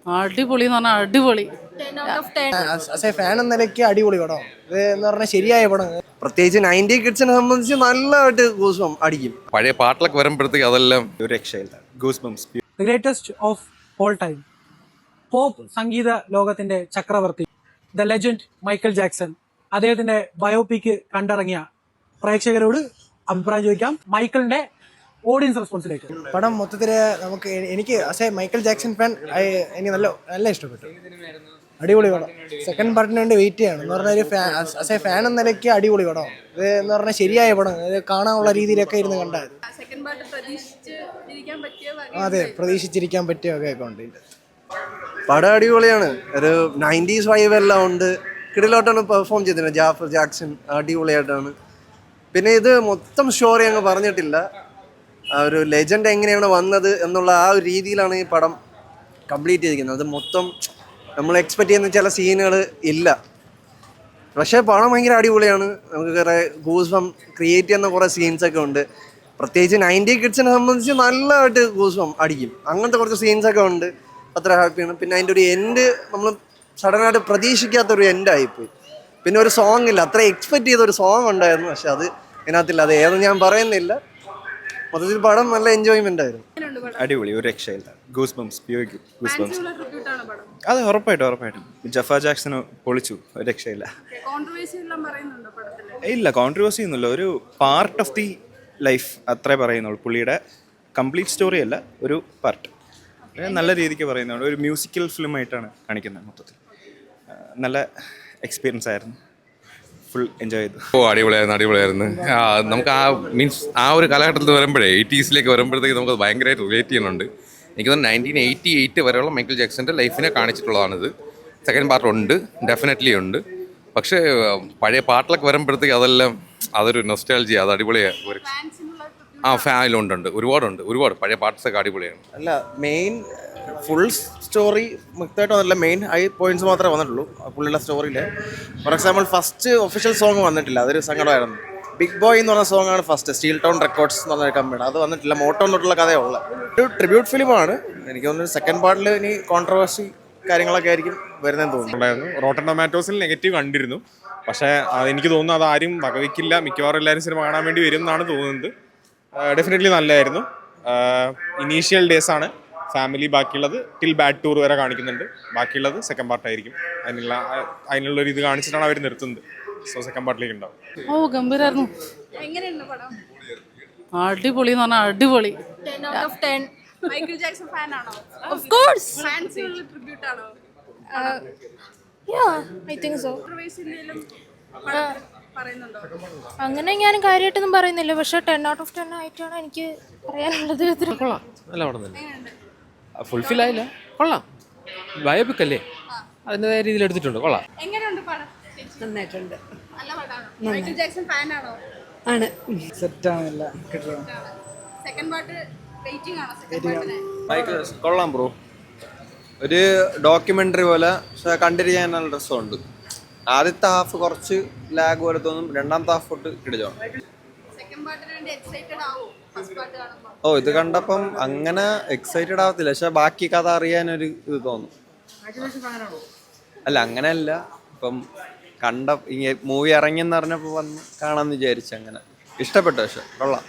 അടിപൊളി എന്ന് പറഞ്ഞാൽ അടിപൊളി. ആസ് എ ഫാൻ എന്ന നിലയ്ക്ക് അടിപൊളി പടം. ഇത് എന്ന് പറഞ്ഞാൽ ശരിയായ പടം. പ്രത്യേകിച്ച് 90 കിഡ്സിനെ സംബന്ധിച്ച് നല്ലതായിട്ട് ഗൂസ്ബം അടിക്കും. പഴയ പാട്ടിലൊക്കെ വരുമ്പോഴത്തേക്ക് അതെല്ലാം ഒരു രക്ഷയില്ല. Goosebumps. Greatest of all time. Pop സംഗീത ലോകത്തിന്റെ ചക്രവർത്തി, ദ ലെജൻഡ് മൈക്കൽ ജാക്സൺ. അദ്ദേഹത്തിന്റെ ബയോപിക് കണ്ടിറങ്ങിയ പ്രേക്ഷകരോട് അഭിപ്രായം ചോദിക്കാം. മൈക്കിളിന്റെ ഓഡിയൻസ് റെസ്പോൺസിലേക്ക്. പടം മൊത്തത്തില് നമുക്ക് എനിക്ക് as a Michael Jackson fan എനിക്ക് നല്ല ഇഷ്ടപ്പെട്ടു. അടിപൊളി പടം. സെക്കൻഡ് പാർട്ടിന് വേണ്ടി വെയിറ്റ് ചെയ്യണം. എന്ന് പറഞ്ഞാൽ ഒരു ആസ് എ ഫാൻ എന്ന നിലയ്ക്ക് അടിപൊളി പടം. ഇത് എന്ന് പറഞ്ഞാൽ ശരിയായ പടം. ഇത് കാണാനുള്ള രീതിയിലൊക്കെ ഇരുന്ന് കണ്ടായിരുന്നു. അതെ, പ്രതീക്ഷിച്ചിരിക്കാൻ പറ്റിയൊക്കെ ഉണ്ട്. പടം അടിപൊളിയാണ്. ഒരു 90s വൈബ് എല്ലാം ഉണ്ട്. കിടിലോട്ടാണ് പെർഫോം ചെയ്തിട്ടുണ്ട് ജാഫർ ജാക്സൺ. അടിപൊളിയായിട്ടാണ്. പിന്നെ ഇത് മൊത്തം സ്റ്റോറി അങ്ങ് പറഞ്ഞിട്ടില്ല. ഒരു ലെജൻഡ് എങ്ങനെയാണ് വന്നത് എന്നുള്ള ആ ഒരു രീതിയിലാണ് ഈ പടം കംപ്ലീറ്റ് ചെയ്തിരിക്കുന്നത്. അത് മൊത്തം നമ്മൾ എക്സ്പെക്ട് ചെയ്യുന്ന ചില സീനുകൾ ഇല്ല. പക്ഷേ പടം ഭയങ്കര അടിപൊളിയാണ്. നമുക്ക് കുറേ ഗൂസ്ബം ക്രിയേറ്റ് ചെയ്യുന്ന കുറേ സീൻസൊക്കെ ഉണ്ട്. പ്രത്യേകിച്ച് 90 കിഡ്സിനെ സംബന്ധിച്ച് നല്ലതായിട്ട് ഗൂസ്ബം അടിക്കും. അങ്ങനത്തെ കുറച്ച് സീൻസൊക്കെ ഉണ്ട്. അത്ര ഹാപ്പിയാണ്. പിന്നെ അതിൻ്റെ ഒരു എൻഡ് നമ്മൾ സഡനായിട്ട് പ്രതീക്ഷിക്കാത്തൊരു എൻഡായിപ്പോയി. പിന്നെ ഒരു സോങ് ഇല്ല. അത്ര എക്സ്പെക്ട് ചെയ്തൊരു സോങ് ഉണ്ടായിരുന്നു, പക്ഷെ അത് ഇതിനകത്തില്ല. അത് ഏത് ഞാൻ പറയുന്നില്ല. മൊത്തത്തിൽ പടം നല്ല എൻജോയ്മെന്റ് ആയിരുന്നു. അടിപൊളി, ഒരു രക്ഷയില്ല. Goosebumps, goosebumps. അത് ഉറപ്പായിട്ടും ജഫർ ജാക്സൺ പൊളിച്ചു, ഒരു രക്ഷയില്ല. ഇല്ല, കോൺട്രവേഴ്സി ഒന്നുമില്ല. ഒരു പാർട്ട് ഓഫ് ദി ലൈഫ് അത്രേ പറയുന്നുള്ളൂ. പുള്ളിയുടെ കംപ്ലീറ്റ് സ്റ്റോറി അല്ല, ഒരു പാർട്ട്. നല്ല രീതിക്ക് പറയുന്നുണ്ട്. ഒരു മ്യൂസിക്കൽ ഫിലിം ആയിട്ടാണ് കാണിക്കുന്നത്. മൊത്തത്തിൽ നല്ല എക്സ്പീരിയൻസ് ആയിരുന്നു. ഫുൾ എൻജോയ് ചെയ്തു. അടിപൊളിയായിരുന്നു. നമുക്ക് ആ ഒരു കാലഘട്ടത്തിൽ വരുമ്പോഴേ 80s വരുമ്പോഴത്തേക്ക് നമുക്ക് ഭയങ്കരമായിട്ട് റിലേറ്റ് ചെയ്യുന്നുണ്ട്. എനിക്ക് തോന്നുന്നു 1988 വരെയുള്ള മൈക്കിൾ ജാക്സന്റെ ലൈഫിനെ കാണിച്ചിട്ടുള്ളതാണിത്. സെക്കൻഡ് പാർട്ട് ഉണ്ട്, ഡെഫിനറ്റ്ലി ഉണ്ട്. പക്ഷേ പഴയ പാട്ടിലൊക്കെ വരുമ്പോഴത്തേക്ക് അതെല്ലാം അതൊരു നൊസ്റ്റാൾജിയ. അത് അടിപൊളിയാണ്. ഫാനിലുണ്ട്, ഒരുപാട് പഴയ പാർട്സൊക്കെ അടിപൊളിയാണ്. അല്ല, മെയിൻ ഫുൾ സ്റ്റോറി മൊത്തമായിട്ട് വന്നിട്ടില്ല. മെയിൻ ഹൈ പോയിന്റ്സ് മാത്രമേ വന്നിട്ടുള്ളൂ പുള്ളിയുടെ സ്റ്റോറിയിൽ. For example first official song വന്നിട്ടില്ല. അതൊരു സങ്കടമായിരുന്നു. ബിഗ് ബോയ് എന്ന് പറഞ്ഞ സോങ്ങാണ് ഫസ്റ്റ്. സ്റ്റീൽ ടൗൺ റെക്കോർഡ്സ് എന്ന് പറഞ്ഞൊരു കമ്പനിയുടെ. അത് വന്നിട്ടില്ല. മോട്ടോ എന്നിട്ടുള്ള കഥയുള്ള ഒരു ട്രിബ്യൂട്ട് ഫിലിമാണ്. എനിക്ക് തോന്നുന്നു സെക്കൻഡ് പാർട്ടിൽ ഇനി കോൺട്രവേഴ്സി കാര്യങ്ങളൊക്കെ ആയിരിക്കും വരുന്നതെന്ന് തോന്നുന്നു. റോട്ടൻ ടൊമാറ്റോസിൽ നെഗറ്റീവ് കണ്ടിരുന്നു. പക്ഷേ എനിക്ക് തോന്നുന്നു അത് ആരും വകവയ്ക്കില്ല. മിക്കവാറും എല്ലാവരും സിനിമ കാണാൻ വേണ്ടി വരും എന്നാണ് തോന്നുന്നത്. ഡെഫിനറ്റ്ലി നല്ലതായിരുന്നു. ഇനീഷ്യൽ ഡേയ്സ് ആണ് ഫാമിലി. ബാക്കിയുള്ളത് ടിൽ ബാഡ് ടൂർ വരെ കാണിക്കുന്നുണ്ട്. ബാക്കിയുള്ളത് സെക്കൻഡ് പാർട്ടായിരിക്കും. അതിനുള്ളൊരു ഇത് കാണിച്ചിട്ടാണ് അവർ നിർത്തുന്നത്. സോ സെക്കൻഡ് പാർട്ടിലേക്ക് ഉണ്ടാവും. ഗംഭീരായിരുന്നു. അടിപൊളി എന്ന് പറഞ്ഞാൽ അടിപൊളി. മൈക്കിൾ ജാക്സൺ ഫാനാണോ? Of course. ഫാൻസിനുള്ള ട്രിബ്യൂട്ട് ആണോ? Yeah, I think so. അങ്ങനെ ഞാൻ കാര്യമായിട്ടൊന്നും പറയുന്നില്ല. പക്ഷെ 10 out of 10 ആയിട്ടാണ് എനിക്ക് പറയാനുള്ളത്. നല്ല പടം തന്നെ. ഫുൾഫിൽ ആയില്ല, കൊള്ളാം. ബയോപിക് അല്ലേ, അതിൻ്റെതായ രീതിയിൽ എടുത്തിട്ടുണ്ട്. കൊള്ളാം. എങ്ങനെയുണ്ട് പടം? നന്നായിട്ടുണ്ട്. നല്ല പടമാണോ? മൈക്കിൾ ജാക്സൺ ഫാനാണോ? ആണ്. സെറ്റാണല്ല. സെക്കൻഡ് പാർട്ട് വെയിറ്റിംഗ് ആണോ? സെക്കൻഡ് പാർട്ടിനെ മൈക്കിൾ കൊള്ളാം ബ്രോ. ഒരു ഡോക്യുമെൻ്ററി പോലെ, പക്ഷെ കണ്ടിരിക്കാൻ നല്ല രസമുണ്ട്. ആദ്യത്തെ ഹാഫ് കുറച്ച് ലാഗ് പോലെ തോന്നും. രണ്ടാമത്തെ ഹാഫ് തൊട്ട് കിടിലാണ്. സെക്കൻഡ് പാർട്ടിന് വേണ്ടി എക്സൈറ്റഡ് ആവോ? ഫസ്റ്റ് പാർട്ട് കാണുമ്പോൾ ഇത് കണ്ടപ്പം അങ്ങനെ എക്സൈറ്റഡ് ആവത്തില്ല. പക്ഷെ ബാക്കി കഥ അറിയാനൊരു ഇത് തോന്നും. അല്ല, അങ്ങനെയല്ല. ഇപ്പം മൂവി ഇറങ്ങിയെന്ന് പറഞ്ഞപ്പോൾ വന്ന് കാണാമെന്ന് വിചാരിച്ചു. അങ്ങനെ ഇഷ്ടപ്പെട്ടു. പക്ഷെ കൊള്ളാം.